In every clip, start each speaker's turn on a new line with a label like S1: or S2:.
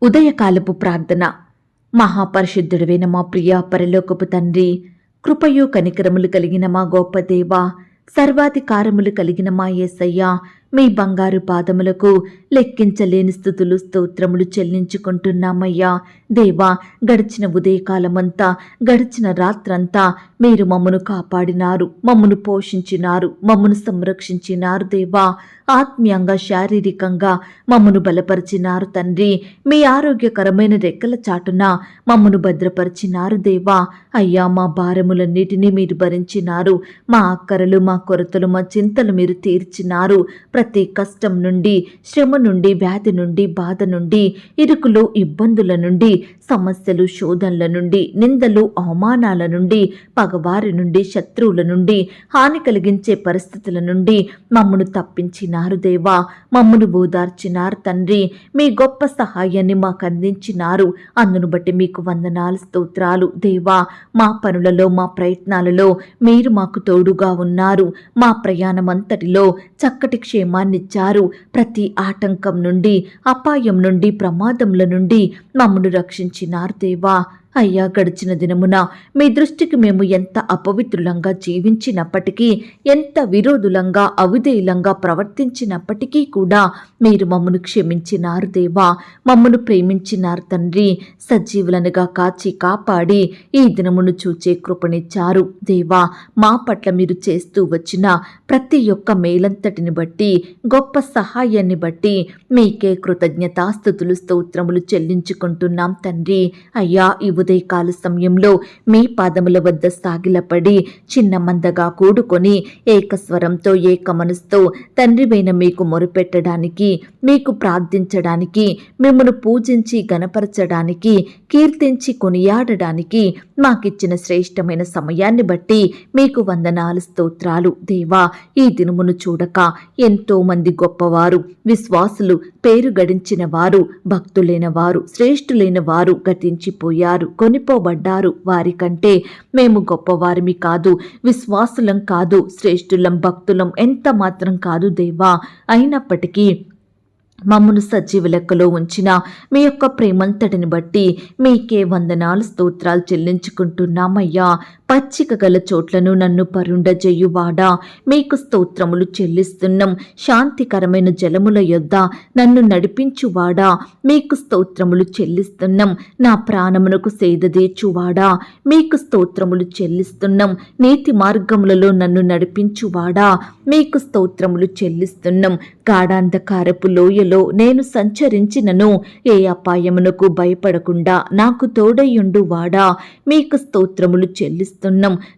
S1: ఉదయకాలపు ప్రార్థన. మహాపరిశుద్ధుడైన మా ప్రియ పరలోకపు తండ్రి, కృపయు కనికరములు కలిగిన మా గొప్ప దేవా, సర్వాధికారములు కలిగిన మా యేసయ్య, మీ బంగారు పాదములకు లెక్కించలేని స్తుతులు స్తోత్రములు చెల్లించుకుంటున్నామయ్యా. దేవా, గడిచిన ఉదయకాలమంతా, గడిచిన రాత్రంతా మీరు మమ్మను కాపాడినారు, మమ్మను పోషించినారు, మమ్మను సంరక్షించినారు. దేవా, ఆత్మీయంగా శారీరకంగా మమ్మను బలపరిచినారు తండ్రి. మీ ఆరోగ్యకరమైన రెక్కల చాటున మమ్మను భద్రపరిచినారు. దేవా అయ్యా, మా భారములన్నిటినీ మీరు భరించినారు. మా అక్కరలు, మా కొరతలు, మా చింతలు మీరు తీర్చినారు. ప్రతి కష్టం నుండి, శ్రమ నుండి, వ్యాధి నుండి, బాధ నుండి, ఇరుకులు, ఇబ్బందుల నుండి, సమస్యలు, శోధనల నుండి, నిందలు, అవమానాల నుండి, పగవారి నుండి, శత్రువుల నుండి, హాని కలిగించే పరిస్థితుల నుండి మమ్మను తప్పించినారు. దేవా, మమ్మను ఓదార్చినారు తండ్రి. మీ గొప్ప సహాయాన్ని మాకు అందించినారు. అందును బట్టి మీకు వందనాలు, స్తోత్రాలు. దేవా, మా పనులలో, మా ప్రయత్నాలలో మీరు మాకు తోడుగా ఉన్నారు. మా ప్రయాణమంతటిలో చక్కటి క్షేమాన్నిచ్చారు. ప్రతి ఆటంకం నుండి, అపాయం నుండి, ప్రమాదముల నుండి మమ్మను రక్షించినారు. దేవా అయ్యా, గడిచిన దినమున మీ దృష్టికి మేము ఎంత అపవిత్రులంగా జీవించినప్పటికీ, ఎంత విరోధులంగా, అవిధేయులంగా ప్రవర్తించినప్పటికీ కూడా మీరు మమ్మను క్షమించినారు. దేవా, మమ్మను ప్రేమించినారు తండ్రి. సజీవులనుగా కాచి కాపాడి ఈ దినమును చూచే కృపనిచ్చారు. దేవా, మా పట్ల మీరు చేస్తూ వచ్చిన ప్రతి ఒక్క మేలంతటిని బట్టి, గొప్ప సహాయాన్ని బట్టి మీకే కృతజ్ఞతాస్తుతులు స్తోత్రములు చెల్లించుకుంటున్నాం తండ్రి. అయ్యా, ఈ ఉదయకాల సమయంలో మీ పాదముల వద్ద సాగిలపడి చిన్న మందగా కూడుకొని ఏకస్వరంతో, ఏక మనసుతో తండ్రివైన మీకు మొరుపెట్టడానికి, మీకు ప్రార్థించడానికి, మిమ్మల్ని పూజించి గణపరచడానికి, కీర్తించి కొనియాడడానికి మాకిచ్చిన శ్రేష్టమైన సమయాన్ని బట్టి మీకు వందనాలు, స్తోత్రాలు. దేవా, ఈ దినమును చూడక ఎంతో మంది గొప్పవారు, విశ్వాసులు, పేరు గడించిన వారు, భక్తులైన వారు, శ్రేష్ఠులైన వారు గతించిపోయారు, కొనిపోబడ్డారు. వారి కంటే మేము గొప్పవారిమి కాదు, విశ్వాసులం కాదు, శ్రేష్ఠులం, భక్తులం ఎంత మాత్రం కాదు. దేవా, అయినప్పటికీ మమ్మను సజీవ లెక్కలో ఉంచిన మీ యొక్క ప్రేమంతటిని బట్టి మీకే వందనాలు, స్తోత్రాలు చెల్లించుకుంటున్నామయ్యా. పచ్చిక గల చోట్లను నన్ను పరుండజేయువాడా, మీకు స్తోత్రములు చెల్లిస్తున్నాం. శాంతికరమైన జలముల యొద్ద నన్ను నడిపించువాడా, మీకు స్తోత్రములు చెల్లిస్తున్నాం. నా ప్రాణమునకు సేదదీర్చువాడా, మీకు స్తోత్రములు చెల్లిస్తున్నాం. నీతి మార్గములలో నన్ను నడిపించువాడా, మీకు స్తోత్రములు చెల్లిస్తున్నాం. గాఢాంధకారపు లోయలో నేను సంచరించినను ఏ అపాయమునకు భయపడకుండా నాకు తోడయ్యుండు వాడా, మీకు స్తోత్రములు చెల్లిస్తున్నాం.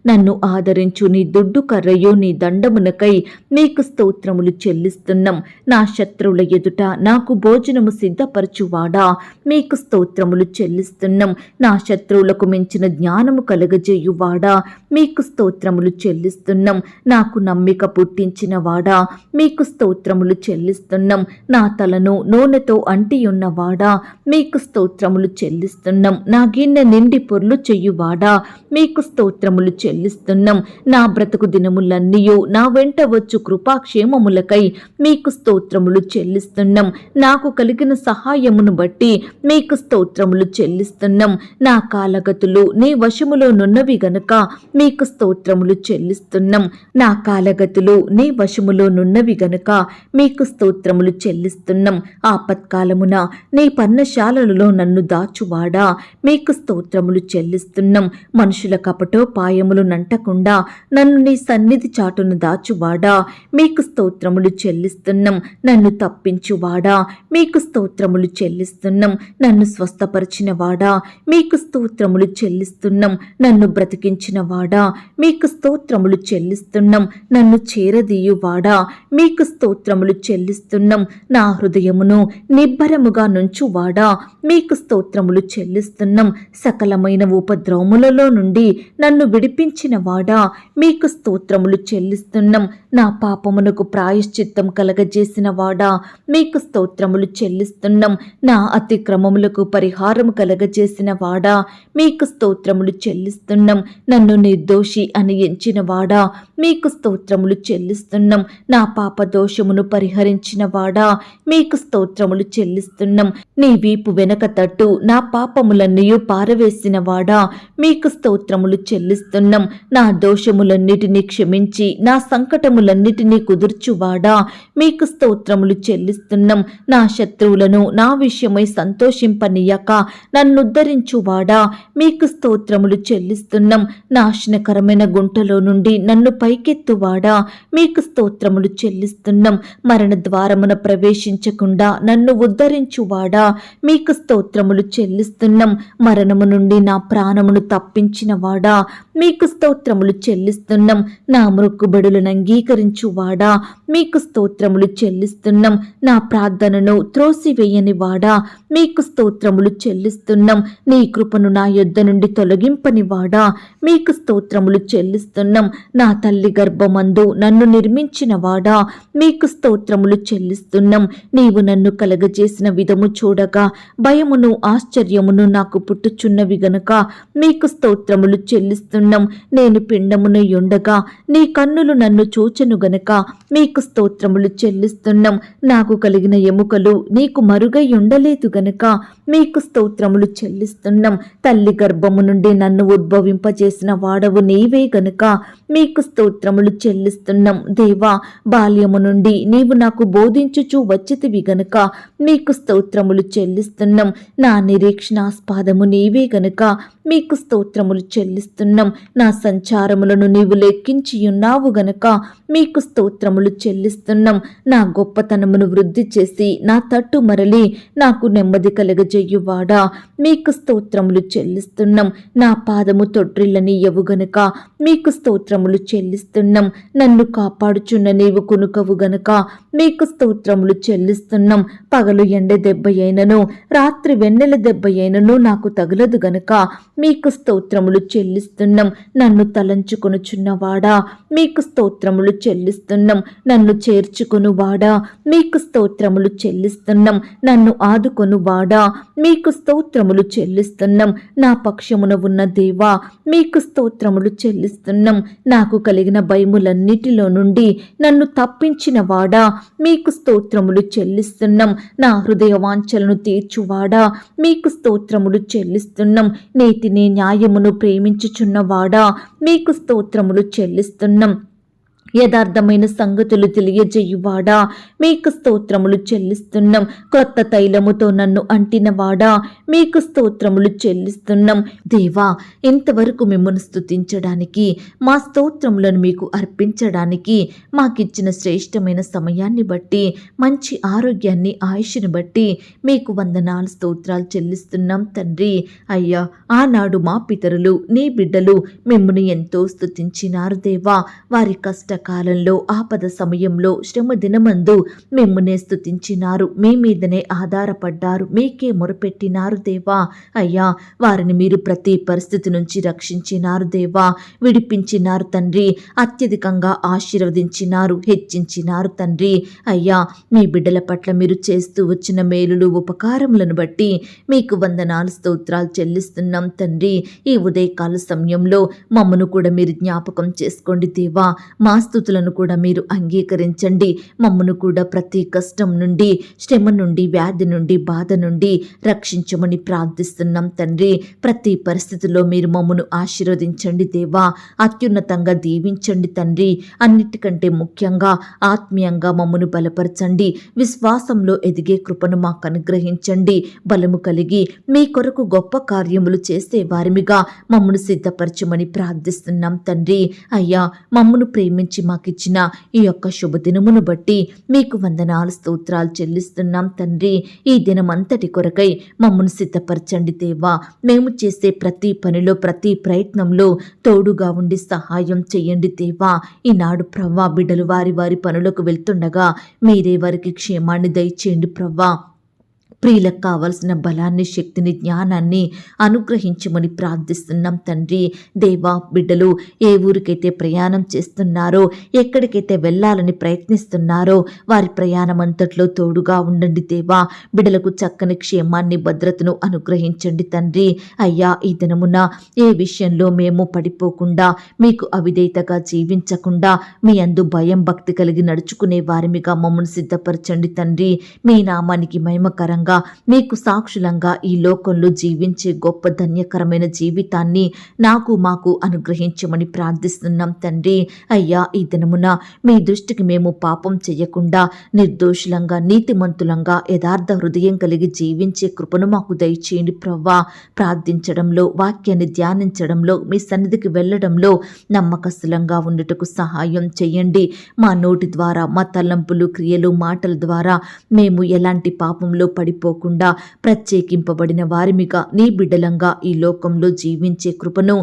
S1: నన్ను ఆదరించు నీ దుడ్డు కర్రయు నీ దండమునకై మీకు స్తోత్రములు చెల్లిస్తున్నాం. నా శత్రువుల ఎదుట నాకు భోజనము సిద్ధపరచువాడా, మీకు స్తోత్రములు చెల్లిస్తున్నాం. నా శత్రువులకు మించిన జ్ఞానము కలగజేయువాడా, మీకు స్తోత్రములు చెల్లిస్తున్నాం. నాకు నమ్మిక పుట్టించిన వాడా, మీకు స్తోత్రములు చెల్లిస్తున్నాం. నా తలను నూనెతో అంటియున్నవాడా, మీకు స్తోత్రములు చెల్లిస్తున్నాం. నా గిన్నె నిండి పొర్లు చెయ్యువాడా, మీకు స్తోత్రములు చెల్లిస్తున్నాం. నా బ్రతుకు దినములన్నీయు నా వెంట వచ్చు కృపాక్షేమములకై మీకు స్తోత్రములు చెల్లిస్తున్నాం. నాకు కలిగిన సహాయమును బట్టి మీకు స్తోత్రములు చెల్లిస్తున్నాం. నా కాలగతులు నీ వశములో నున్నవి గనుక మీకు స్తోత్రములు చెల్లిస్తున్నాం. నా కాలగతులు నీ వశములో నున్నవి గనుక మీకు స్తోత్రములు చెల్లిస్తున్నాం. ఆపత్కాలమున నీ పర్ణశాలలలో నన్ను దాచువాడా, మీకు స్తోత్రములు చెల్లిస్తున్నాం. మనుషుల కపటోపాయములు నంటకుండా నన్ను నీ సన్నిధి చాటును దాచువాడా, మీకు స్తోత్రములు చెల్లిస్తున్నాం. నన్ను తప్పించువాడా, మీకు స్తోత్రములు చెల్లిస్తున్నాం. నన్ను స్వస్థపరిచిన వాడా, మీకు స్తోత్రములు చెల్లిస్తున్నాం. నన్ను బ్రతికించిన వాడా, మీకు స్తోత్రములు చెల్లిస్తున్నాం. నన్ను చేరదీయువాడా, మీకు స్తోత్రములు చెల్లిస్తున్నాం. నా హృదయమును నిబ్బరముగా నుంచువాడా, మీకు స్తోత్రములు చెల్లిస్తున్నాం. సకలమైన ఉపద్రవములలో నుండి నన్ను నన్ను విడిపించిన వాడా, మీకు స్తోత్రములు చెల్లిస్తున్నాం. నా పాపమునకు ప్రాయశ్చిత్తం కలగజేసిన వాడా, మీకు స్తోత్రములు చెల్లిస్తున్నాం. నా అతిక్రమములకు పరిహారము కలగజేసిన వాడా, మీకు స్తోత్రములు చెల్లిస్తున్నాం. నన్ను నిర్దోషి అని ఎంచిన వాడా, మీకు స్తోత్రములు చెల్లిస్తున్నాం. నా పాప దోషమును పరిహరించిన వాడా, మీకు స్తోత్రములు చెల్లిస్తున్నాం. నీ వీపు వెనక తట్టు నా పాపములన్నీ పారవేసిన వాడా, మీకు స్తోత్రములు చెల్లిస్తున్నాం. నా దోషములన్నిటినీ క్షమించి నా సంకటములన్నిటినీ కుదుర్చువాడా, మీకు స్తోత్రములు చెల్లిస్తున్నాం. నా శత్రువులను నా విషయమై సంతోషింపనీయక నన్నుద్ధరించువాడా, మీకు స్తోత్రములు చెల్లిస్తున్నాం. నాశనకరమైన గుంటలో నుండి నన్ను పైకెత్తువాడా, మీకు స్తోత్రములు చెల్లిస్తున్నాం. మరణ ద్వారమున ప్రవేశించకుండా నన్ను ఉద్ధరించువాడా, మీకు స్తోత్రములు చెల్లిస్తున్నాం. మరణము నుండి నా ప్రాణమును తప్పించిన వాడా, మీకు స్తోత్రములు చెల్లిస్తున్నాం. నా మొక్కుబడులను అంగీకరించువాడా, మీకు స్తోత్రములు చెల్లిస్తున్నాం. నా ప్రార్థనను త్రోసివేయని వాడా, మీకు స్తోత్రములు చెల్లిస్తున్నాం. నీ కృపను నా యొద్ద నుండి తొలగింపని వాడా, మీకు స్తోత్రములు చెల్లిస్తున్నాం. నా తల్లి గర్భమందు నన్ను నిర్మించిన వాడా, మీకు స్తోత్రములు చెల్లిస్తున్నాం. నీవు నన్ను కలగజేసిన విధము చూడగా భయమును ఆశ్చర్యమును నాకు పుట్టుచున్నవి గనుక మీకు స్తోత్రములు చెల్లిస్తున్నాం. నేను పిండమును ఉండగా నీ కన్నులు నన్ను చూచెను గనుక మీకు స్తోత్రములు చెల్లిస్తున్నాం. నాకు కలిగిన ఎముకలు నీకు మరుగై ఉండలేదు గనుక మీకు స్తోత్రములు చెల్లిస్తున్నాం. తల్లి గర్భము నుండి నన్ను ఉద్భవింపజేసిన వాడవు నీవే గనుక మీకు స్తోత్రములు చెల్లిస్తున్నాం. దేవా, బాల్యము నుండి నీవు నాకు బోధించుచూ వచ్చితివి గనుక మీకు స్తోత్రములు చెల్లిస్తున్నాం. నా నిరీక్షణాస్పాదము నీవే గనుక మీకు స్తోత్రములు చెల్లిస్తున్నాం. నా సంచారములను నీవు లెక్కించి ఉన్నావు గనుక మీకు స్తోత్రములు చెల్లిస్తున్నాం. నా గొప్పతనమును వృద్ధి చేసి నా తట్టు మరలి నాకు నెమ్మది కలగజేయువాడా, మీకు స్తోత్రములు చెల్లిస్తున్నాం. నా పాదము తొట్రిల్లనియ్యవు గనుక మీకు స్తోత్రములు చెల్లిస్తున్నాం. నన్ను కాపాడుచున్న నీవు కునుకవు గనుక మీకు స్తోత్రములు చెల్లిస్తున్నాం. పగలు ఎండ దెబ్బ అయినను రాత్రి వెన్నెల దెబ్బ అయినను నాకు తగలదు గనుక మీకు స్తోత్రములు చెల్లిస్తున్నాం. నన్ను తలంచుకొనుచున్నవాడా, మీకు స్తోత్రములు చెల్లిస్తున్నాం. నన్ను చేర్చుకొనువాడా, మీకు స్తోత్రములు చెల్లిస్తున్నాం. నన్ను ఆదుకొనువాడా, మీకు స్తోత్రములు చెల్లిస్తున్నాం. నా పక్షమున ఉన్న దేవా, మీకు స్తోత్రములు చెల్లిస్తున్నాం. నాకు కలిగిన భయములన్నిటిలో నుండి నన్ను తప్పించిన వాడా, మీకు స్తోత్రములు చెల్లిస్తున్నాం. నా హృదయ వాంఛలను తీర్చువాడా, మీకు స్తోత్రములు చెల్లిస్తున్నాం. నీతిని న్యాయమును ప్రేమించుచున్నవాడా, మీకు స్తోత్రములు చెల్లిస్తున్నాం. యథార్థమైన సంగతులు తెలియజేయువాడా, మీకు స్తోత్రములు చెల్లిస్తున్నాం. క్రొత్త తైలముతో నన్ను అంటినవాడా, మీకు స్తోత్రములు చెల్లిస్తున్నాం. దేవా, ఇంతవరకు మిమ్మల్ని స్తుతించడానికి, మా స్తోత్రములను మీకు అర్పించడానికి మాకిచ్చిన శ్రేష్టమైన సమయాన్ని బట్టి, మంచి ఆరోగ్యాన్ని, ఆయుష్ని బట్టి మీకు వందనాలు, స్తోత్రాలు చెల్లిస్తున్నాం తండ్రి. అయ్యా, ఆనాడు మా పితరులు, నీ బిడ్డలు మిమ్మల్ని ఎంతో స్తుతించినారు దేవా. వారి కాలంలో, ఆపద సమయంలో, శ్రమ దినమందు మిమ్మునే స్తుతించినారు. మీ మీదనే ఆధారపడ్డారు, మీకే మొరపెట్టినారు దేవా. అయ్యా, వారిని మీరు ప్రతి పరిస్థితి నుంచి రక్షించినారు దేవా, విడిపించినారు తండ్రి. అత్యధికంగా ఆశీర్వదించినారు, హెచ్చించినారు తండ్రి. అయ్యా, మీ బిడ్డల పట్ల మీరు చేస్తూ వచ్చిన మేలులు, ఉపకారములను బట్టి మీకు వందనాలు, స్తోత్రాలు చెల్లిస్తున్నాం తండ్రి. ఈ ఉదయకాల సమయంలో మమ్మను కూడా మీరు జ్ఞాపకం చేసుకోండి దేవా. మా స్తుతులను కూడా మీరు అంగీకరించండి. మమ్మను కూడా ప్రతి కష్టం నుండి, శ్రమ నుండి, వ్యాధి నుండి, బాధ నుండి రక్షించమని ప్రార్థిస్తున్నాం తండ్రి. ప్రతి పరిస్థితిలో మీరు మమ్మను ఆశీర్వదించండి దేవా. అత్యున్నతంగా దీవించండి తండ్రి. అన్నిటికంటే ముఖ్యంగా ఆత్మీయంగా మమ్మను బలపరచండి. విశ్వాసంలో ఎదిగే కృపను మాకు అనుగ్రహించండి. బలము కలిగి మీ కొరకు గొప్ప కార్యములు చేసే వారిమిగా మమ్మను సిద్ధపరచమని ప్రార్థిస్తున్నాం తండ్రి. అయ్యా, మమ్మను ప్రేమించి మాకిచ్చిన ఈ యొక్క శుభదినమును బట్టి మీకు వందనాలు, స్తోత్రాలు చెల్లిస్తున్నాం తండ్రి. ఈ దినమంతటి కొరకై మమ్మను సిద్ధపరచండి దేవా. మేము చేసే ప్రతి పనిలో, ప్రతి ప్రయత్నంలో తోడుగా ఉండి సహాయం చెయ్యండి దేవా. ఈనాడు ప్రవ్వా, బిడ్డలు వారి వారి పనులకు వెళ్తుండగా మీరే వారికి క్షేమాన్ని దయచేయండి ప్రవ్వా. ప్రియులకు కావలసిన బలాన్ని, శక్తిని, జ్ఞానాన్ని అనుగ్రహించమని ప్రార్థిస్తున్నాం తండ్రి. దేవా, బిడ్డలు ఏ ఊరికైతే ప్రయాణం చేస్తున్నారో, ఎక్కడికైతే వెళ్ళాలని ప్రయత్నిస్తున్నారో వారి ప్రయాణం అంతట్లో తోడుగా ఉండండి దేవా. బిడ్డలకు చక్కని క్షేమాన్ని, భద్రతను అనుగ్రహించండి తండ్రి. అయ్యా, ఈ దినమున ఏ విషయంలో మేము పడిపోకుండా, మీకు అవిధేయతగా జీవించకుండా, మీ అందు భయం, భక్తి కలిగి నడుచుకునే వారిమిగా మమ్మల్ని సిద్ధపరచండి తండ్రి. మీ నామానికి మహిమకరంగా, మీకు సాక్షులంగా ఈ లోకంలో జీవించే గొప్ప ధన్యకరమైన జీవితాన్ని మాకు అనుగ్రహించమని ప్రార్థిస్తున్నాం తండ్రి. అయ్యా, ఈ దినమున మీ దృష్టికి మేము పాపం చెయ్యకుండా నిర్దోషులంగా, నీతిమంతులంగా, యథార్థ హృదయం కలిగి జీవించే కృపను మాకు దయచేయండి ప్రవ్వా. ప్రార్థించడంలో, వాక్యాన్ని ధ్యానించడంలో, మీ సన్నిధికి వెళ్ళడంలో నమ్మకస్తులంగా ఉండుటకు సహాయం చేయండి. మా నోటి ద్వారా, మా తలంపులు, క్రియలు, మాటల ద్వారా మేము ఎలాంటి పాపంలో పడిపోకుండా ప్రత్యేకింపబడిన వారిమిగా, నీ బిడ్డలంగా ఈ లోకంలో జీవించే కృపను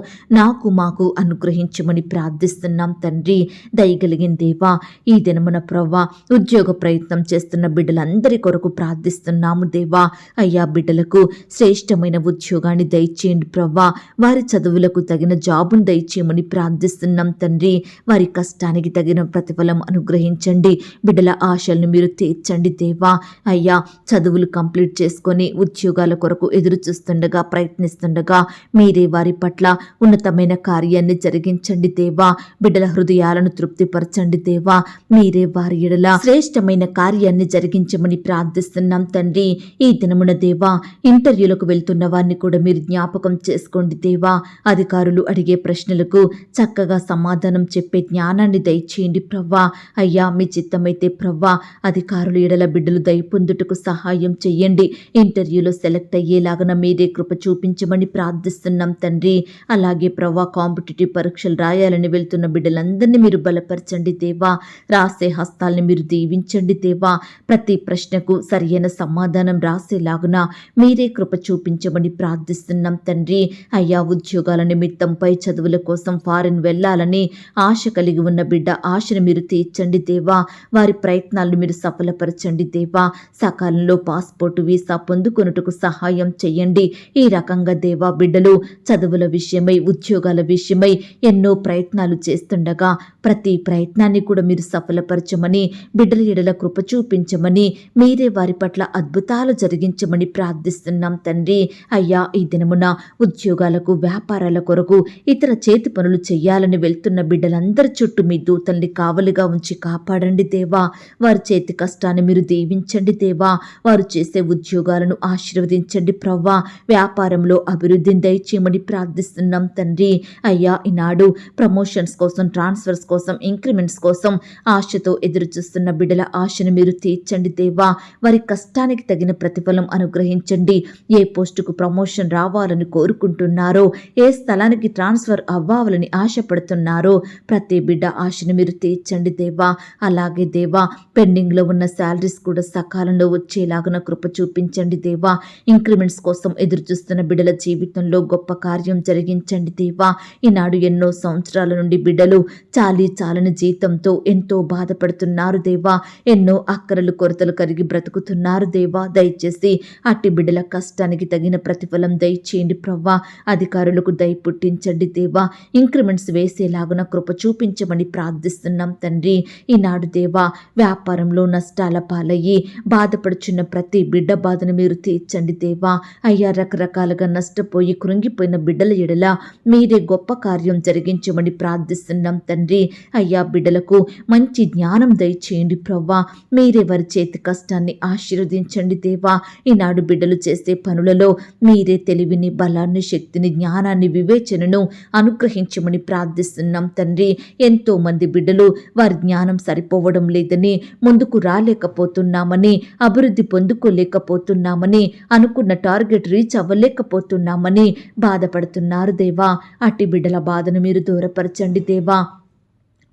S1: మాకు అనుగ్రహించమని ప్రార్థిస్తున్నాం తండ్రి. దయగలిగిన దేవా, ఈ దినమున ప్రవ్వా ఉద్యోగ ప్రయత్నం చేస్తున్న బిడ్డలందరి కొరకు ప్రార్థిస్తున్నాము దేవా. అయ్యా, బిడ్డలకు శ్రేష్టమైన ఉద్యోగాన్ని దయచేయండి ప్రవ్వా. వారి చదువులకు తగిన జాబును దయచేయమని ప్రార్థిస్తున్నాం తండ్రి. వారి కష్టానికి తగిన ప్రతిఫలం అనుగ్రహించండి. బిడ్డల ఆశలను మీరు తీర్చండి దేవా. అయ్యా, చదువులు కంప్లీట్ చేసుకొని ఉద్యోగాల కొరకు ఎదురు చూస్తుండగా, ప్రయత్నిస్తుండగా మీరే వారి పట్ల ఉన్నతమైన కార్యాన్ని జరిగించండి దేవా. బిడ్డల హృదయాలను తృప్తిపరచండి దేవా. మీరే వారి ఎడల శ్రేష్టమైన కార్యాన్ని జరిగించమని ప్రార్థిస్తున్నాం తండ్రి. ఈ దినమున దేవా, ఇంటర్వ్యూలకు వెళ్తున్న వారిని కూడా మీరు జ్ఞాపకం చేసుకోండి దేవా. అధికారులు అడిగే ప్రశ్నలకు చక్కగా సమాధానం చెప్పే జ్ఞానాన్ని దయచేయండి ప్రవ్వా. అయ్యా, మీ చిత్తమైతే ప్రవ్వా, అధికారులు ఎడల బిడ్డలు దయ పొందుటకు సహాయం చెయ్యండి. ఇంటర్వ్యూలో సెలెక్ట్ అయ్యేలాగా మీరే కృప చూపించమని ప్రార్థిస్తున్నాం తండ్రి. అలాగే ప్రవ్వా, కాంపిటేటివ్ పరీక్షలు రాయాలని వెళ్తున్న బిడ్డలందరినీ మీరు బలపరచండి దేవా. రాసే హస్తాల్ని మీరు దీవించండి దేవా. ప్రతి ప్రశ్నకు సరియైన సమాధానం రాసేలాగున మీరే కృప చూపించమని ప్రార్థిస్తున్నాం తండ్రి. అయ్యా, ఉద్యోగాల నిమిత్తం, పై చదువుల కోసం ఫారిన్ వెళ్ళాలని ఆశ కలిగి ఉన్న బిడ్డ ఆశను మీరు తీర్చండి దేవా. వారి ప్రయత్నాలను మీరు సఫలపరచండి దేవా. సకాలంలో పాస్పోర్టు, వీసా పొందుకొనుటకు సహాయం చేయండి. ఈ రకంగా దేవా, బిడ్డలు చదువుల విషయమై, ఉద్యోగాల విషయమై ఎన్నో ప్రయత్నాలు చేస్తుండగా ప్రతి ప్రయత్నాన్ని కూడా మీరు సఫలపరచమని, బిడ్డల ఎడల కృప చూపించమని, మీరే వారి పట్ల అద్భుతాలు జరిగించమని ప్రార్థిస్తున్నాం తండ్రి. అయ్యా, ఈ దినమున ఉద్యోగాలకు, వ్యాపారాల కొరకు, ఇతర చేతి పనులు చెయ్యాలని వెళ్తున్న బిడ్డలందరి చుట్టూ మీ దూతల్ని కావలిగా ఉంచి కాపాడండి దేవా. వారి చేతి కష్టాన్ని మీరు దీవించండి దేవా. వారు చేసే ఉద్యోగాలను ఆశీర్వదించండి ప్రవ్వా. వ్యాపారంలో అభివృద్ధిని దయచేయమని ప్రార్థిస్తున్నాం తండ్రి. అయ్యా, ఈనాడు ప్రమోషన్స్ కోసం, ట్రాన్స్ఫర్స్ కోసం, ఇంక్రిమెంట్స్ కోసం ఆశతో ఎదురు చూస్తున్న బిడ్డల ఆశను మీరు తీర్చండి దేవా. వారి కష్టానికి తగిన ప్రతిఫలం అనుగ్రహించండి. ఏ పోస్టుకు ప్రమోషన్ రావాలని కోరుకుంటున్నారో, ఏ స్థలానికి ట్రాన్స్ఫర్ అవ్వాలని ఆశపడుతున్నారో ప్రతి బిడ్డ ఆశను మీరు తీర్చండి దేవా. అలాగే దేవా, పెండింగ్లో ఉన్న శాలరీస్ కూడా సకాలంలో వచ్చేలాగున కృప చూపించండి దేవా. ఇంక్రిమెంట్స్ కోసం ఎదురు చూస్తున్న బిడ్డల జీవితంలో గొప్ప కార్యం జరిగించండి దేవా. ఈనాడు ఎన్నో సంవత్సరాల నుండి బిడ్డలు చాలని జీతంతో ఎంతో బాధపడుతున్నారు దేవా. ఎన్నో అక్కరలు, కొరతలు కలిగి బ్రతుకుతున్నారు దేవా. దయచేసి అట్టి బిడ్డల కష్టానికి తగిన ప్రతిఫలం దయచేయండి ప్రవ్వా. అధికారులకు దయ పుట్టించండి దేవా. ఇంక్రిమెంట్స్ వేసేలాగున కృప చూపించమని ప్రార్థిస్తున్నాం తండ్రి. ఈనాడు దేవా, వ్యాపారంలో నష్టాల పాలయ్యి బాధపడుచున్న ప్రతి బిడ్డ బాధను మీరు తీర్చండి దేవా. అయ్యా, రకరకాలుగా నష్టపోయి కృంగిపోయిన బిడ్డల ఎడల మీరే గొప్ప కార్యం జరిగించమని ప్రార్థిస్తున్నాం తండ్రి. అయ్యా, బిడ్డలకు మంచి జ్ఞానం దయచేయండి ప్రవ్వా. మీరే వారి చేతి కష్టాన్ని ఆశీర్వదించండి దేవా. ఈనాడు బిడ్డలు చేసే పనులలో మీరే తెలివిని, బలాన్ని, శక్తిని, జ్ఞానాన్ని, వివేచనను అనుగ్రహించమని ప్రార్థిస్తున్నాం తండ్రి. ఎంతో మంది బిడ్డలు వారి జ్ఞానం సరిపోవడం లేదని, ముందుకు రాలేకపోతున్నామని, అభివృద్ధి పొందుకోలేకపోతున్నామని, అనుకున్న టార్గెట్ రీచ్ అవ్వలేకపోతున్నామని బాధపడుతున్నారు దేవా. అట్టి బిడ్డల బాధను మీరు దూరపరచండి దేవా.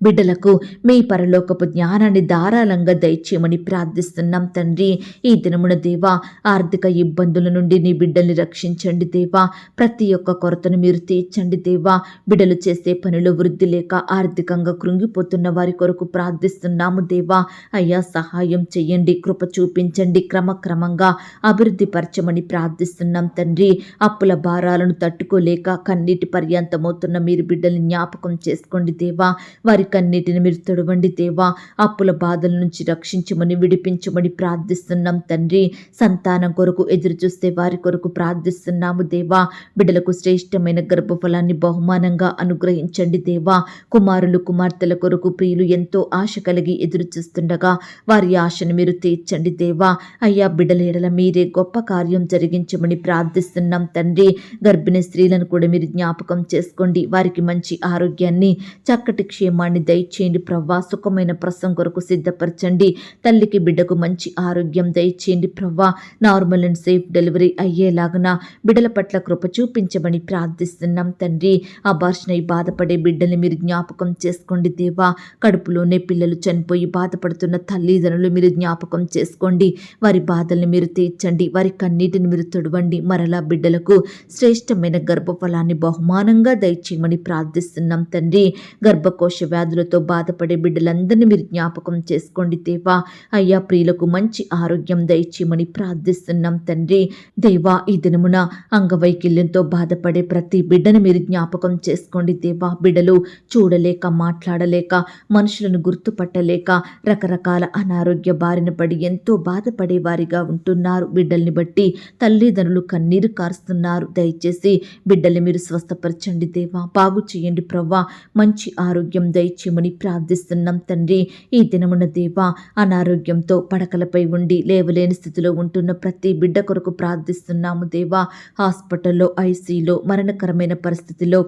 S1: బిడ్డలకు మీ పరలోకపు జ్ఞానాన్ని ధారాళంగా దయచేయమని ప్రార్థిస్తున్నాం తండ్రి. ఈ దినమున దేవా, ఆర్థిక ఇబ్బందుల నుండి నీ బిడ్డల్ని రక్షించండి దేవా. ప్రతి ఒక్క కొరతను మీరు తీర్చండి దేవా. బిడ్డలు చేసే పనిలో వృద్ధి లేక ఆర్థికంగా కృంగిపోతున్న వారి కొరకు ప్రార్థిస్తున్నాము దేవా. అయ్యా, సహాయం చెయ్యండి, కృప చూపించండి, క్రమక్రమంగా అభివృద్ధి పరచమని ప్రార్థిస్తున్నాం తండ్రి. అప్పుల భారాలను తట్టుకోలేక కన్నీటి పర్యంతమవుతున్న మీరు బిడ్డల్ని జ్ఞాపకం చేసుకోండి దేవా. వారి కన్నీటిని మీరు తొడవండి దేవా. అప్పుల బాధల నుంచి రక్షించమని, విడిపించమని ప్రార్థిస్తున్నాం తండ్రి. సంతానం కొరకు ఎదురు చూస్తే వారి కొరకు ప్రార్థిస్తున్నాము దేవా. బిడ్డలకు శ్రేష్టమైన గర్భఫలాన్ని బహుమానంగా అనుగ్రహించండి దేవా. కుమారులు కుమార్తెల కొరకు ప్రియులు ఎంతో ఆశ కలిగి ఎదురు చూస్తుండగా వారి ఆశను మీరు తీర్చండి దేవా. అయ్యా, బిడ్డల ఎడల మీరే గొప్ప కార్యం జరిగించమని ప్రార్థిస్తున్నాం తండ్రి. గర్భిణీ స్త్రీలను కూడా మీరు జ్ఞాపకం చేసుకోండి. వారికి మంచి ఆరోగ్యాన్ని, చక్కటి క్షేమాన్ని దయచేయండి ప్రవ్వా. సుఖమైన ప్రసవం కొరకు సిద్ధపరచండి. తల్లికి బిడ్డకు మంచి ఆరోగ్యం దయచేయండి ప్రవ్వా. నార్మల్ అండ్ సేఫ్ డెలివరీ అయ్యేలాగన బిడ్డల పట్ల కృప చూపించమని ప్రార్థిస్తున్నాం తండ్రి. అబార్షన్ అయి బాధపడే బిడ్డల్ని మీరు జ్ఞాపకం చేసుకోండి దేవా. కడుపులోనే పిల్లలు చనిపోయి బాధపడుతున్న తల్లిదండ్రులు మీరు జ్ఞాపకం చేసుకోండి. వారి బాధల్ని మీరు తీర్చండి, వారి కన్నీటిని మీరు తొడవండి. మరలా బిడ్డలకు శ్రేష్టమైన గర్భఫలాన్ని బహుమానంగా దయచేయమని ప్రార్థిస్తున్నాం తండ్రి. గర్భకోశ వ్యాధులతో బాధపడే బిడ్డలందరినీ మీరు జ్ఞాపకం చేసుకోండి దేవా. అయ్యా, ప్రియులకు మంచి ఆరోగ్యం దయచేయమని ప్రార్థిస్తున్నాం తండ్రి. దేవా, ఈ దినమున అంగవైకల్యంతో బాధపడే ప్రతి బిడ్డను మీరు జ్ఞాపకం చేసుకోండి దేవా. బిడ్డలు చూడలేక, మాట్లాడలేక, మనుషులను గుర్తుపట్టలేక రకరకాల అనారోగ్య బారిన పడి ఎంతో బాధపడే వారిగా ఉంటున్నారు. బిడ్డల్ని బట్టి తల్లిదండ్రులు కన్నీరు కారుస్తున్నారు. దయచేసి బిడ్డల్ని మీరు స్వస్థపరచండి దేవా. బాగు చేయండి ప్రవ్వా. మంచి ఆరోగ్యం దయచేయమని ప్రార్థిస్తున్నాం తండ్రి. ఈ దినమున దేవా, అనారోగ్యంతో పడకలపై ఉండి లేవలేని స్థితిలో ఉంటున్న ప్రతి బిడ్డ కొరకు ప్రార్థిస్తున్నాము దేవా. హాస్పిటల్లో, ఐసీలో, మరణకరమైన పరిస్థితిలో,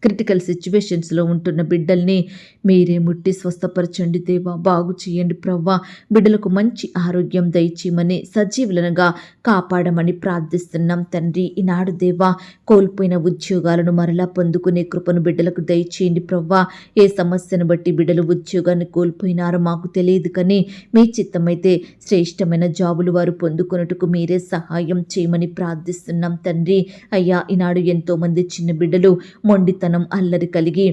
S1: క్రిటికల్ సిచ్యువేషన్స్లో ఉంటున్న బిడ్డల్ని మీరే ముట్టి స్వస్థపరచండి దేవా. బాగు చేయండి ప్రవ్వా. బిడ్డలకు మంచి ఆరోగ్యం దయచేయమని, సజీవులనుగా కాపాడమని ప్రార్థిస్తున్నాం తండ్రి. ఈనాడు దేవా, కోల్పోయిన ఉద్యోగాలను మరలా పొందుకునే కృపను బిడ్డలకు దయచేయండి ప్రవ్వా. ఏ సమస్యను బట్టి బిడ్డలు ఉద్యోగాన్ని కోల్పోయినారో మాకు తెలియదు, కానీ మీ చిత్తమైతే శ్రేష్టమైన జాబులు వారు పొందుకున్నట్టుకు మీరే సహాయం చేయమని ప్రార్థిస్తున్నాం తండ్రి. అయ్యా, ఈనాడు ఎంతోమంది చిన్న బిడ్డలు మొండితనం, అల్లరి కలిగి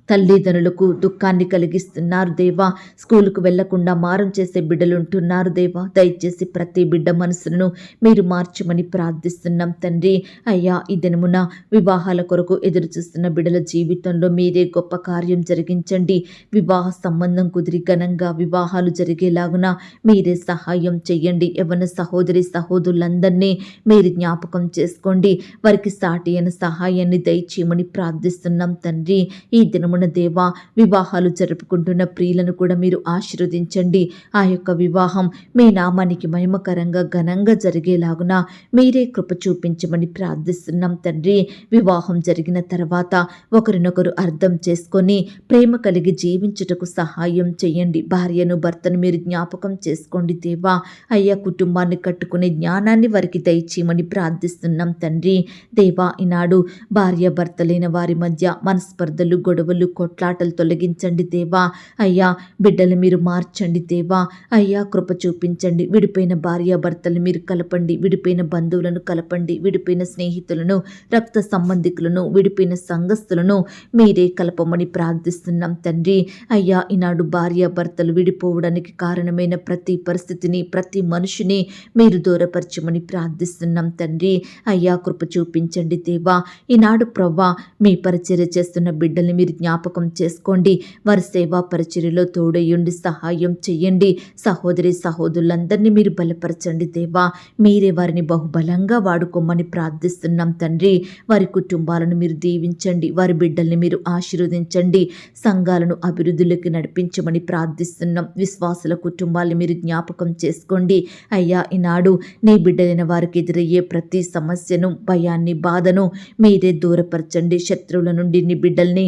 S1: తల్లిదండ్రులకు దుఃఖాన్ని కలిగిస్తున్నారు దేవా. స్కూలుకు వెళ్లకుండా మారం చేసే బిడ్డలు ఉంటున్నారు దేవా. దయచేసి ప్రతి బిడ్డ మనసును మీరు మార్చమని ప్రార్థిస్తున్నాం తండ్రి. అయ్యా, ఈ దినమున వివాహాల కొరకు ఎదురు చూస్తున్న బిడ్డల జీవితంలో మీరే గొప్ప కార్యం జరిగించండి. వివాహ సంబంధం కుదిరి ఘనంగా వివాహాలు జరిగేలాగున మీరే సహాయం చెయ్యండి. యవ్వన సహోదరి సహోదరులందరినీ మీరు జ్ఞాపకం చేసుకోండి. వారికి సాటి అయిన సహాయాన్ని దయచేయమని ప్రార్థిస్తున్నాం తండ్రి. ఈ దినమున దేవా, వివాహాలు జరుపుకుంటున్న ప్రియులను కూడా మీరు ఆశీర్వదించండి. ఆ యొక్క వివాహం మీ నామానికి మహిమకరంగా ఘనంగా జరిగేలాగున మీరే కృప చూపించమని ప్రార్థిస్తున్నాం తండ్రి. వివాహం జరిగిన తర్వాత ఒకరినొకరు అర్థం చేసుకొని ప్రేమ కలిగి జీవించుటకు సహాయం చేయండి. భార్యను భర్తను మీరు జ్ఞాపకం చేసుకోండి దేవా. అయ్యా, కుటుంబాన్ని కట్టుకునే జ్ఞానాన్ని వారికి దయచేయమని ప్రార్థిస్తున్నాం తండ్రి. దేవా, ఈనాడు భార్య భర్త లేని వారి మధ్య మనస్పర్ధలు, గొడవలు, కొట్లాటలు తొలగించండి దేవా. అయ్యా, బిడ్డలు మీరు మార్చండి దేవా. అయ్యా, కృప చూపించండి. విడిపోయిన భార్య భర్తలు మీరు కలపండి. విడిపోయిన బంధువులను కలపండి. విడిపోయిన స్నేహితులను, రక్త సంబంధికులను, విడిపోయిన సంఘస్థులను మీరే కలపమని ప్రార్థిస్తున్నాం తండ్రి. అయ్యా, ఈనాడు భార్య భర్తలు విడిపోవడానికి కారణమైన ప్రతి పరిస్థితిని, ప్రతి మనిషిని మీరు దూరపరచమని ప్రార్థిస్తున్నాం తండ్రి. అయ్యా, కృప చూపించండి దేవా. ఈనాడు ప్రవ్వా, మీ పరిచర్య చేస్తున్న బిడ్డల్ని మీరు జ్ఞాపకం చేసుకోండి. వారి సేవా పరిచర్యలో తోడయ్యుండి సహాయం చెయ్యండి. సహోదరి సహోదరులందరినీ మీరు బలపరచండి దేవా. మీరే వారిని బహుబలంగా వాడుకోమని ప్రార్థిస్తున్నాం తండ్రి. వారి కుటుంబాలను మీరు దీవించండి. వారి బిడ్డల్ని మీరు ఆశీర్వదించండి. సంఘాలను అభివృద్ధిలోకి నడిపించమని ప్రార్థిస్తున్నాం. విశ్వాసుల కుటుంబాలను మీరు జ్ఞాపకం చేసుకోండి. అయ్యా, ఈనాడు నీ బిడ్డలైన వారికి ఎదురయ్యే ప్రతి సమస్యను, భయాన్ని, బాధను మీరే దూరపరచండి. శత్రువుల నుండి నీ బిడ్డల్ని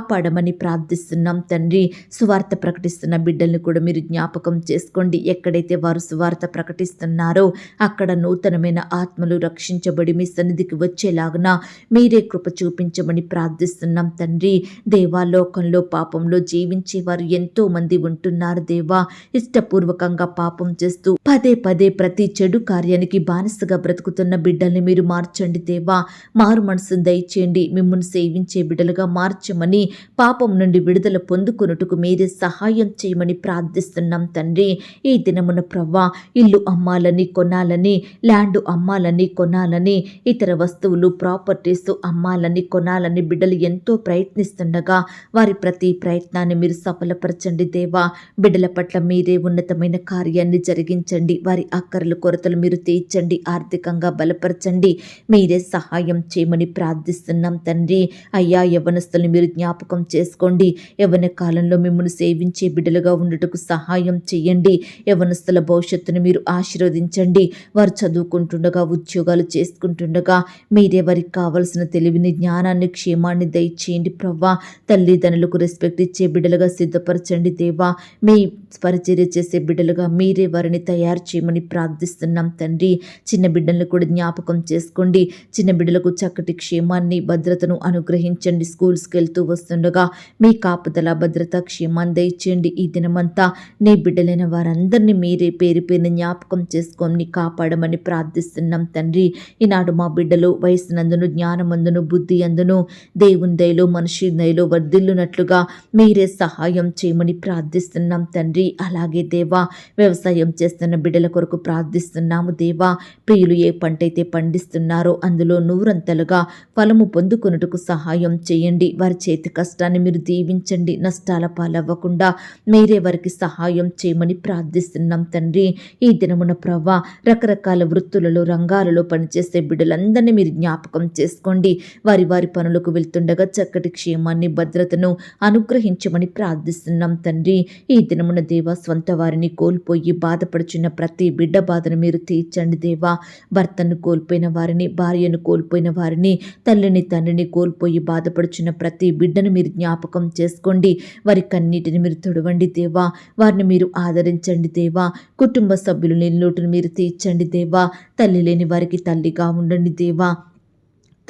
S1: కాపాడమని ప్రార్థిస్తున్నాం తండ్రి. సువార్త ప్రకటిస్తున్న బిడ్డల్ని కూడా మీరు జ్ఞాపకం చేసుకోండి. ఎక్కడైతే వారు సువార్త ప్రకటిస్తున్నారో అక్కడ నూతనమైన ఆత్మలు రక్షించబడి మీ సన్నిధికి వచ్చేలాగున మీరే కృప చూపించమని ప్రార్థిస్తున్నాం తండ్రి. దేవా, లోకంలో పాపంలో జీవించే వారు ఎంతో మంది ఉంటున్నారు దేవా. ఇష్టపూర్వకంగా పాపం చేస్తూ పదే పదే ప్రతి చెడు కార్యానికి బానిసగా బ్రతుకుతున్న బిడ్డల్ని మీరు మార్చండి దేవా. మారు మనసును దయచేయండి. మిమ్మల్ని సేవించే బిడ్డలుగా మార్చమని, పాపం నుండి విడుదల పొందుకొనుటకు మీరే సహాయం చేయమని ప్రార్థిస్తున్నాం తండ్రి. ఈ దినమున ప్రవ్వా, ఇల్లు అమ్మాలని కొనాలని, ల్యాండ్ అమ్మాలని కొనాలని, ఇతర వస్తువులు ప్రాపర్టీస్ అమ్మాలని కొనాలని బిడ్డలు ఎంతో ప్రయత్నిస్తుండగా వారి ప్రతి ప్రయత్నాన్ని మీరు సఫలపరచండి దేవా. బిడ్డల పట్ల మీరే ఉన్నతమైన కార్యాన్ని జరిగించండి. వారి అక్కర్లు కొరతలు మీరు తీర్చండి. ఆర్థికంగా బలపరచండి. మీరే సహాయం చేయమని ప్రార్థిస్తున్నాం తండ్రి. అయ్యా, యవ్వనస్తులను మీరు జ్ఞాపకం చేసుకోండి. యవ్వన కాలంలో మిమ్మల్ని సేవించే బిడ్డలుగా ఉండటకు సహాయం చేయండి. యవ్వనస్తుల భవిష్యత్తును మీరు ఆశీర్వదించండి. వారు చదువుకుంటుండగా, ఉద్యోగాలు చేసుకుంటుండగా మీరే వారికి కావలసిన తెలివిని, జ్ఞానాన్ని, క్షేమాన్ని దయచేయండి ప్రవ్వా. తల్లిదండ్రులకు రెస్పెక్ట్ ఇచ్చే బిడ్డలుగా సిద్ధపరచండి దేవా. మీ పరిచర్య చేసే బిడ్డలుగా మీరే వారిని తయారు చేయమని ప్రార్థిస్తున్నాం తండ్రి. చిన్న బిడ్డలను కూడా జ్ఞాపకం చేసుకోండి. చిన్న బిడ్డలకు చక్కటి క్షేమాన్ని, భద్రతను అనుగ్రహించండి. స్కూల్స్కి వెళ్తూ వస్తుండగా మీ కాపుదల, భద్రత, క్షేమాన్ని దయచేయండి. ఈ దినమంతా నీ బిడ్డలైన వారందరినీ మీరే పేరు పేరుని జ్ఞాపకం చేసుకొని కాపాడమని ప్రార్థిస్తున్నాం తండ్రి. ఈనాడు మా బిడ్డలు వయసునందును, జ్ఞానమందును, బుద్ధి అందును, దేవుని దయలో, మనిషి దయలో వర్ధిల్లునట్లుగా మీరే సహాయం చేయమని ప్రార్థిస్తున్నాం తండ్రి. అలాగే దేవా, వ్యవసాయం చేస్తున్న బిడ్డల కొరకు ప్రార్థిస్తున్నాము దేవా. ప్రియులు ఏ పంట అయితే పండిస్తున్నారో అందులో నూరంతలుగా ఫలము పొందుకొనుటకు సహాయం చేయండి. వారి చేతి కష్టాన్ని మీరు దీవించండి. నష్టాల పాలవ్వకుండా మీరే వారికి సహాయం చేయమని ప్రార్థిస్తున్నాం తండ్రి. ఈ దినమున ప్రవ్వా, రకరకాల వృత్తులలో, రంగాలలో పనిచేసే బిడ్డలందరినీ మీరు జ్ఞాపకం చేసుకోండి. వారి వారి పనులకు వెళ్తుండగా చక్కటి క్షేమాన్ని, భద్రతను అనుగ్రహించమని ప్రార్థిస్తున్నాం తండ్రి. ఈ దినమున దేవా, స్వంత వారిని కోల్పోయి బాధపడుచున్న ప్రతి బిడ్డ బాధను మీరు తీర్చండి దేవా. భర్తను కోల్పోయిన వారిని, భార్యను కోల్పోయిన వారిని, తల్లిని, తండ్రిని కోల్పోయి బాధపడుచున్న ప్రతి బిడ్డను మీరు జ్ఞాపకం చేసుకోండి. వారి కన్నీటిని మీరు తుడవండి దేవా. వారిని మీరు ఆదరించండి దేవా. కుటుంబ సభ్యులు లేని లోటును మీరు తీర్చండి దేవా. తల్లి లేని వారికి తల్లిగా ఉండండి దేవా.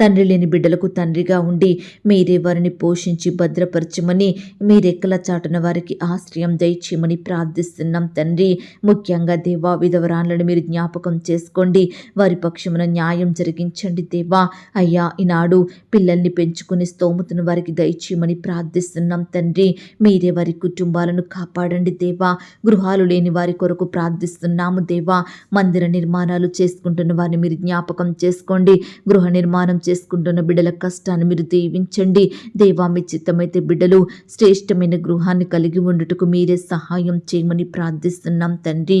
S1: తండ్రి లేని బిడ్డలకు తండ్రిగా ఉండి మీరే వారిని పోషించి భద్రపరచమని, మీరెక్కల చాటున వారికి ఆశ్రయం దయచేయమని ప్రార్థిస్తున్నాం తండ్రి. ముఖ్యంగా దేవా, విధవరాన్లను మీరు జ్ఞాపకం చేసుకోండి. వారి పక్షమున న్యాయం జరిగించండి దేవా. అయ్యా, ఈనాడు పిల్లల్ని పెంచుకునే స్తోమతను వారికి దయచేయమని ప్రార్థిస్తున్నాం తండ్రి. మీరే వారి కుటుంబాలను కాపాడండి దేవా. గృహాలు లేని వారి కొరకు ప్రార్థిస్తున్నాము దేవా. మందిర నిర్మాణాలు చేసుకుంటున్న వారిని మీరు జ్ఞాపకం చేసుకోండి. గృహ నిర్మాణం చేసుకుంటున్న బిడ్డల కష్టాన్ని మీరు దీవించండి దేవా. మీ చిత్తమైతే బిడ్డలు శ్రేష్టమైన గృహాన్ని కలిగి ఉండుటకు మీరే సహాయం చేయమని ప్రార్థిస్తున్నాం తండ్రి.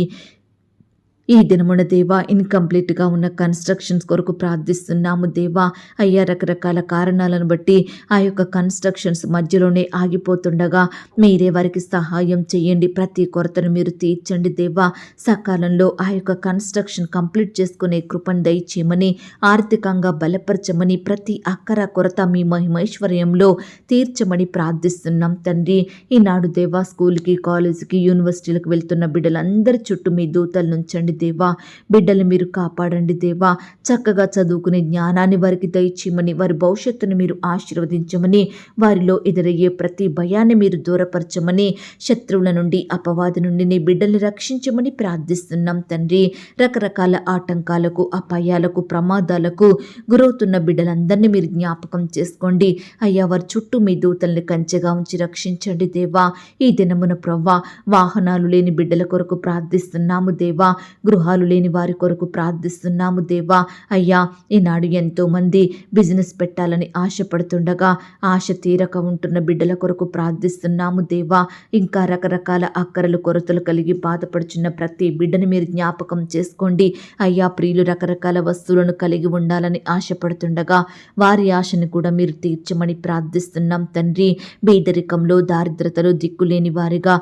S1: ఈ దినమున దేవా, ఇన్కంప్లీట్గా ఉన్న కన్స్ట్రక్షన్స్ కొరకు ప్రార్థిస్తున్నాము దేవా. అయ్యా, రకరకాల కారణాలను బట్టి ఆ యొక్క కన్స్ట్రక్షన్స్ మధ్యలోనే ఆగిపోతుండగా మీరే వారికి సహాయం చేయండి. ప్రతి కొరతను మీరు తీర్చండి దేవా. సకాలంలో ఆ యొక్క కన్స్ట్రక్షన్ కంప్లీట్ చేసుకునే కృపను దయచేయమని, ఆర్థికంగా బలపరచమని, ప్రతి అక్కర కొరత మీ మహిమైశ్వర్యంలో తీర్చమని ప్రార్థిస్తున్నాం తండ్రి. ఈనాడు దేవా, స్కూల్కి, కాలేజీకి, యూనివర్సిటీలకు వెళ్తున్న బిడ్డలందరి చుట్టూ మీ దూతలు నుంచండి దేవా. బిడ్డలు మీరు కాపాడండి దేవా. చక్కగా చదువుకునే జ్ఞానాన్ని వారికి దయచేయమని, వారి భవిష్యత్తును మీరు ఆశీర్వదించమని, వారిలో ఎదురయ్యే ప్రతి భయాన్ని మీరు దూరపరచమని, శత్రువుల నుండి, అపవాది నుండి నీ బిడ్డల్ని రక్షించమని ప్రార్థిస్తున్నాం తండ్రి. రకరకాల ఆటంకాలకు, అపాయాలకు, ప్రమాదాలకు గురవుతున్న బిడ్డలందరినీ మీరు జ్ఞాపకం చేసుకోండి. అయ్యా, వారి చుట్టూ మీ దూతల్ని కంచెగా ఉంచి రక్షించండి దేవా. ఈ దినమున ప్రవ్వా, వాహనాలు లేని బిడ్డల కొరకు ప్రార్థిస్తున్నాము దేవా. గృహాలు లేని వారి కొరకు ప్రార్థిస్తున్నాము దేవా. అయ్యా, ఈనాడు ఎంతోమంది బిజినెస్ పెట్టాలని ఆశపడుతుండగా ఆశ తీరక ఉంటున్న బిడ్డల కొరకు ప్రార్థిస్తున్నాము దేవా. ఇంకా రకరకాల అక్కరలు, కొరతలు కలిగి బాధపడుచున్న ప్రతి బిడ్డని మీరు జ్ఞాపకం చేసుకోండి. అయ్యా, ప్రియులు రకరకాల వస్తువులను కలిగి ఉండాలని ఆశపడుతుండగా వారి ఆశను కూడా మీరు తీర్చమని ప్రార్థిస్తున్నాం తండ్రి. బీదరికంలో, దారిద్రతలో దిక్కులేని వారిగా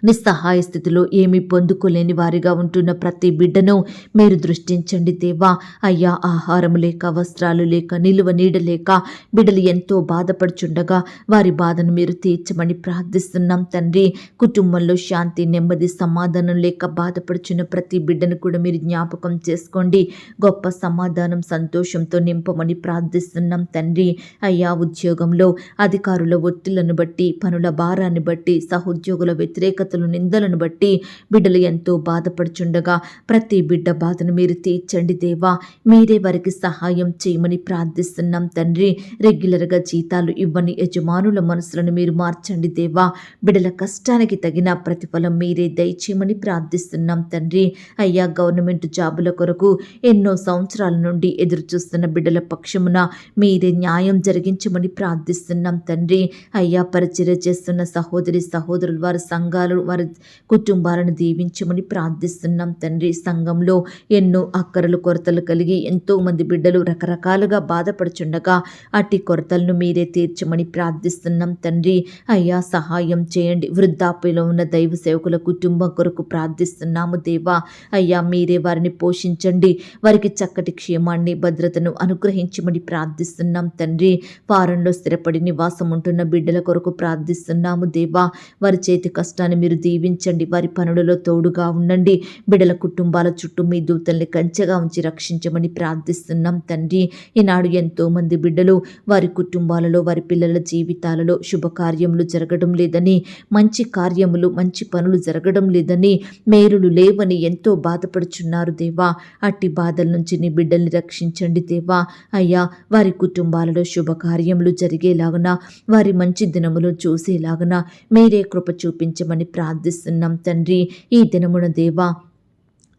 S1: నిస్సహాయ స్థితిలో ఏమీ పొందుకోలేని వారిగా ఉంటున్న ప్రతి బిడ్డను మీరు దృష్టించండి దేవా. అయ్యా, ఆహారం లేక, వస్త్రాలు లేక, నిలువ నీడ లేక బిడ్డలు ఎంతో బాధపడుచుండగా వారి బాధను మీరు తీర్చమని ప్రార్థిస్తున్నాం తండ్రి. కుటుంబంలో శాంతి, నెమ్మది, సమాధానం లేక బాధపడుచున్న ప్రతి బిడ్డను కూడా మీరు జ్ఞాపకం చేసుకోండి. గొప్ప సమాధానం, సంతోషంతో నింపమని ప్రార్థిస్తున్నాం తండ్రి. అయ్యా, ఉద్యోగంలో అధికారుల ఒత్తిళ్లను బట్టి, పనుల భారాన్ని బట్టి, సహోద్యోగుల వ్యతిరేకతలు, నిందలను బట్టి బిడ్డలు ఎంతో బాధపడుచుండగా ప్రతి బిడ్డ బాధను మీరు తీర్చండి దేవా. మీరే వారికి సహాయం చేయమని ప్రార్థిస్తున్నాం తండ్రి. రెగ్యులర్గా జీతాలు ఇవ్వని యజమానుల మనసులను మీరు మార్చండి దేవా. బిడ్డల కష్టానికి తగిన ప్రతిఫలం మీరే దయచేయమని ప్రార్థిస్తున్నాం తండ్రి. అయ్యా, గవర్నమెంట్ జాబుల కొరకు ఎన్నో సంవత్సరాల నుండి ఎదురు చూస్తున్న బిడ్డల పక్షమున మీరే న్యాయం జరిగించమని ప్రార్థిస్తున్నాం తండ్రి. అయ్యా, పరిచర్య చేస్తున్న సహోదరి సహోదరులు, వారి సంఘాలు, వారి కుటుంబాలను దీవించమని ప్రార్థిస్తున్నాం తండ్రి. సంఘంలో ఎన్నో అక్కరలు, కొరతలు కలిగి ఎంతో మంది బిడ్డలు రకరకాలుగా బాధపడుచుండగా అట్టి కొరతలను మీరే తీర్చమని ప్రార్థిస్తున్నాం తండ్రి. అయ్యా, సహాయం చేయండి. వృద్ధాప్యలో ఉన్న దైవ సేవకుల కుటుంబం కొరకు ప్రార్థిస్తున్నాము దేవా. అయ్యా, మీరే వారిని పోషించండి. వారికి చక్కటి క్షేమాన్ని, భద్రతను అనుగ్రహించమని ప్రార్థిస్తున్నాం తండ్రి. ఫారెన్లో స్థిరపడి నివాసం ఉంటున్న బిడ్డల కొరకు ప్రార్థిస్తున్నాము దేవా. వారి చేతి కష్టాన్ని మీరు దీవించండి. వారి పనులలో తోడుగా ఉండండి. బిడ్డల కుటుంబాల చుట్టూ మీ దూతల్ని కంచెగా ఉంచి రక్షించమని ప్రార్థిస్తున్నాం తండ్రి. ఈనాడు ఎంతో మంది బిడ్డలు వారి కుటుంబాలలో, వారి పిల్లల జీవితాలలో శుభకార్యములు జరగడం లేదని, మంచి కార్యములు, మంచి పనులు జరగడం లేదని, మేలులు లేవని ఎంతో బాధపడుచున్నారు దేవా. అట్టి బాధల నుంచి నీ బిడ్డల్ని రక్షించండి దేవా. అయ్యా, వారి కుటుంబాలలో శుభకార్యములు జరిగేలాగున, వారి మంచి దినములు చూసేలాగున మీరే కృప చూపించమని ప్రార్థిస్తున్నాం తండ్రి. ఈ దినమున దేవా,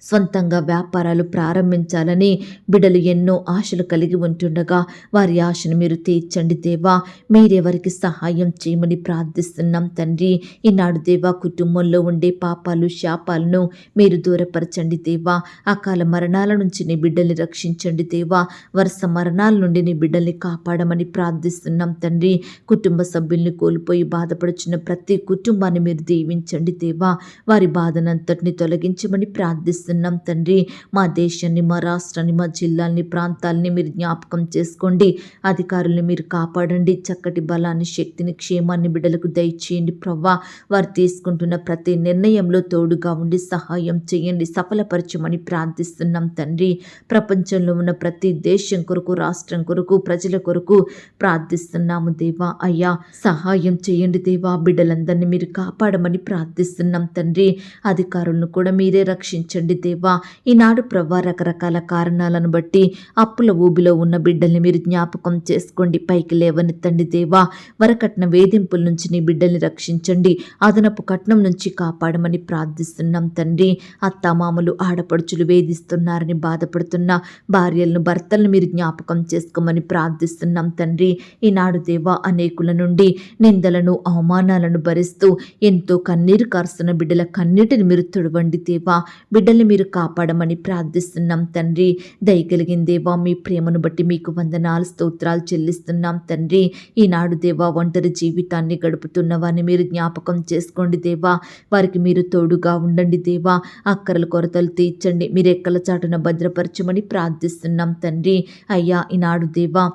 S1: సొంతంగా వ్యాపారాలు ప్రారంభించాలని బిడ్డలు ఎన్నో ఆశలు కలిగి ఉంటుండగా వారి ఆశను మీరు తీర్చండి దేవా. మీరే వారికి సహాయం చేయమని ప్రార్థిస్తున్నాం తండ్రి. ఈనాడు దేవా, కుటుంబంలో ఉండే పాపాలు, శాపాలను మీరు దూరపరచండి దేవా. అకాల మరణాల నుంచి నీ బిడ్డల్ని రక్షించండి దేవా. వరుస మరణాల నుండి నీ బిడ్డల్ని కాపాడమని ప్రార్థిస్తున్నాం తండ్రి. కుటుంబ సభ్యుల్ని కోల్పోయి బాధపడుచున్న ప్రతి కుటుంబాన్ని మీరు దీవించండి దేవా. వారి బాధనంతటిని తొలగించమని ప్రార్థిస్తున్నాం తండ్రి. మా దేశాన్ని, మా రాష్ట్రాన్ని, మా జిల్లాల్ని, ప్రాంతాలని మీరు జ్ఞాపకం చేసుకోండి. అధికారుల్ని మీరు కాపాడండి. చక్కటి బలాన్ని, శక్తిని, క్షేమాన్ని బిడ్డలకు దయచేయండి ప్రవ్వా. వారు తీసుకుంటున్న ప్రతి నిర్ణయంలో తోడుగా ఉండి సహాయం చేయండి, సఫలపరచమని ప్రార్థిస్తున్నాం తండ్రి. ప్రపంచంలో ఉన్న ప్రతి దేశం కొరకు, రాష్ట్రం కొరకు, ప్రజల కొరకు ప్రార్థిస్తున్నాము దేవా. అయ్యా, సహాయం చేయండి దేవా. బిడ్డలందరినీ మీరు కాపాడమని ప్రార్థిస్తున్నాం తండ్రి. అధికారులను కూడా మీరే రక్షించండి దేవా. ఈనాడు ప్రవ్వా, రకరకాల కారణాలను బట్టి అప్పుల ఊబిలో ఉన్న బిడ్డల్ని మీరు జ్ఞాపకం చేసుకోండి. పైకి లేవనెత్తండి దేవా. వరకట్న వేధింపుల నుంచి నీ బిడ్డల్ని రక్షించండి. అదనపు కట్నం నుంచి కాపాడమని ప్రార్థిస్తున్నాం తండ్రి. అత్తామామలు, ఆడపడుచులు వేధిస్తున్నారని బాధపడుతున్న భార్యలను, భర్తలను మీరు జ్ఞాపకం చేసుకోమని ప్రార్థిస్తున్నాం తండ్రి. ఈనాడు దేవా, అనేకుల నుండి నిందలను, అవమానాలను భరిస్తూ ఎంతో కన్నీరు కారుస్తున్న బిడ్డల కన్నీటిని మీరు తుడవండి దేవా. బిడ్డల్ని మీరు కాపాడమని ప్రార్థిస్తున్నాం తండ్రి. దయగలిగిన దేవా, మీ ప్రేమను బట్టి మీకు వందనాలు, స్తోత్రాలు చెల్లిస్తున్నాం తండ్రి. ఈనాడు దేవా, ఒంటరి జీవితాన్ని గడుపుతున్న వారిని మీరు జ్ఞాపకం చేసుకోండి దేవా. వారికి మీరు తోడుగా ఉండండి దేవా. అక్కరల కొరతలు తీర్చండి. మీరు ఎక్కల చాటున భద్రపరచమని ప్రార్థిస్తున్నాం తండ్రి. అయ్యా, ఈనాడు దేవా,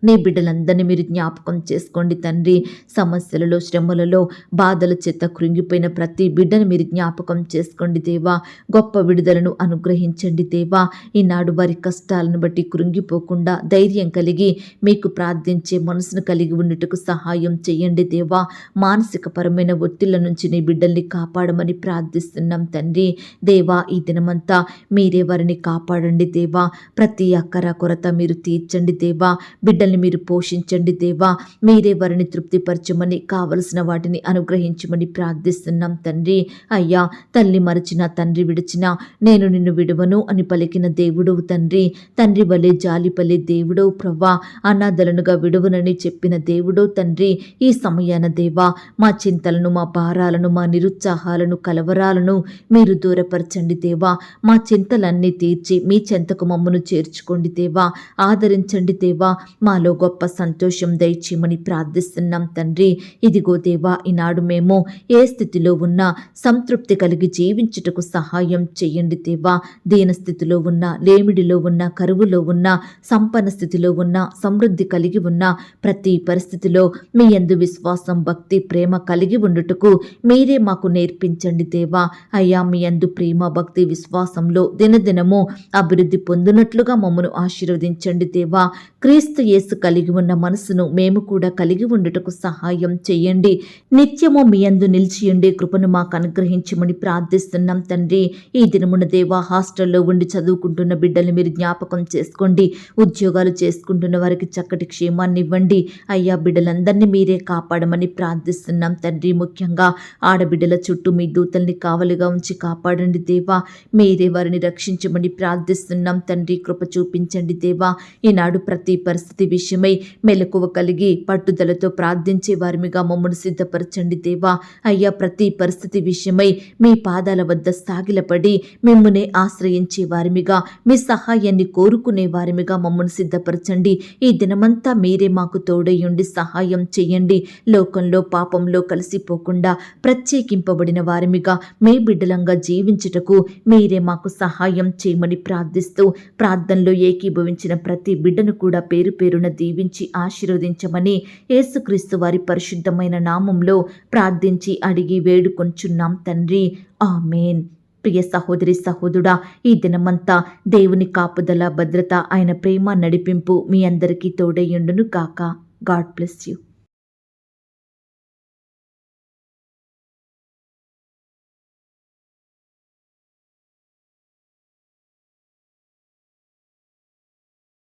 S1: నీ బిడ్డలందరినీ మీరు జ్ఞాపకం చేసుకోండి తండ్రి. సమస్యలలో, శ్రమలలో, బాధల చేత కృంగిపోయిన ప్రతి బిడ్డను మీరు జ్ఞాపకం చేసుకోండి దేవా. గొప్ప విడుదలను అనుగ్రహించండి దేవా. ఈనాడు వారి కష్టాలను బట్టి కృంగిపోకుండా ధైర్యం కలిగి మీకు ప్రార్థించే మనసును కలిగి ఉండుటకు సహాయం చేయండి దేవా. మానసిక పరమైన ఒత్తిళ్ల నుంచి నీ బిడ్డల్ని కాపాడమని ప్రార్థిస్తున్నాం తండ్రి. దేవా, ఈ దినమంతా మీరే వారిని కాపాడండి దేవా. ప్రతి అక్కర కొరత మీరు తీర్చండి దేవా. బిడ్డల్ని మీరు పోషించండి దేవా. మీరే వారిని తృప్తిపరచమని, కావలసిన వాటిని అనుగ్రహించమని ప్రార్థిస్తున్నాం తండ్రి. అయ్యా, తల్లి మరచిన, తండ్రి విడిచిన, నేను నిన్ను విడువను అని పలికిన దేవుడవు తండ్రి. తండ్రి వలె జాలిపలే దేవుడవు ప్రవ్వా. అనాథలనుగా విడువనని చెప్పిన దేవుడవు తండ్రి. ఈ సమయాన దేవా, మా చింతలను, మా భారాలను, మా నిరుత్సాహాలను, కలవరాలను మీరు దూరపరచండి దేవా. మా చింతలన్నీ తీర్చి మీ చెంతకు మమ్మను చేర్చుకోండి దేవా. ఆదరించండి దేవా. మా మాలో గొప్ప సంతోషం దయచేయమని ప్రార్థిస్తున్నాం తండ్రి. ఇదిగో దేవా, ఈనాడు మేము ఏ స్థితిలో ఉన్నా సంతృప్తి కలిగి జీవించుటకు సహాయం చేయండి దేవా. దీన స్థితిలో ఉన్నా, లేమిడిలో ఉన్నా, కరువులో ఉన్నా, సంపన్న స్థితిలో ఉన్నా, సమృద్ధి కలిగి ఉన్నా, ప్రతి పరిస్థితిలో మీ యందు విశ్వాసం, భక్తి, ప్రేమ కలిగి ఉండుటకు మీరే మాకు నేర్పించండి దేవా. అయ్యా, మీ యందు ప్రేమ, భక్తి, విశ్వాసంలో దినదినము అభివృద్ధి పొందినట్లుగా మమ్మను ఆశీర్వదించండి దేవా. క్రీస్తు యేసు కలిగి ఉన్న మనసును మేము కూడా కలిగి ఉండుటకు సహాయం చేయండి. నిత్యము మీ యందు నిలిచియుండే కృపను మాకు అనుగ్రహించమని ప్రార్థిస్తున్నాం తండ్రి. ఈ దినమున దేవా, హాస్టల్లో ఉండి చదువుకుంటున్న బిడ్డల్ని మీరు జ్ఞాపకం చేసుకోండి. ఉద్యోగాలు చేసుకుంటున్న వారికి చక్కటి క్షేమాన్ని ఇవ్వండి. అయ్యా, బిడ్డలందరినీ మీరే కాపాడమని ప్రార్థిస్తున్నాం తండ్రి. ముఖ్యంగా ఆడబిడ్డల చుట్టూ మీ దూతల్ని కావలిగా ఉంచి కాపాడండి దేవా. మీరే వారిని రక్షించమని ప్రార్థిస్తున్నాం తండ్రి. కృప చూపించండి దేవా. ఈనాడు ప్రతి పరిస్థితి విషయమై మెలకువ కలిగి పట్టుదలతో ప్రార్థించే వారిమిగా మమ్మల్ని సిద్ధపరచండి దేవా. అయ్యా, ప్రతి పరిస్థితి విషయమై మీ పాదాల వద్ద సాగిలపడి మిమ్మునే ఆశ్రయించే వారిమిగా, మీ సహాయాన్ని కోరుకునే వారిమిగా మమ్మల్ని సిద్ధపరచండి. ఈ దినమంతా మీరే మాకు తోడయ్యుండి సహాయం చేయండి. లోకంలో పాపంలో కలిసిపోకుండా ప్రత్యేకింపబడిన వారిమిగా మీ బిడ్డలంగా జీవించుటకు మీరే మాకు సహాయం చేయమని ప్రార్థిస్తూ, ప్రార్థనలో ఏకీభవించిన ప్రతి బిడ్డను కూడా పేరు పేరున దీవించి ఆశీర్వదించమని యేసుక్రీస్తు వారి పరిశుద్ధమైన నామంలో ప్రార్థించి అడిగి వేడుకొంచున్నాం తండ్రి. ఆమేన్. ప్రియ సహోదరి, సహోదరుడా, ఈ దినమంతా దేవుని కాపుదల, భద్రత, ఆయన ప్రేమ, నడిపింపు మీ అందరికీ తోడయ్యుండును గాక. God bless you.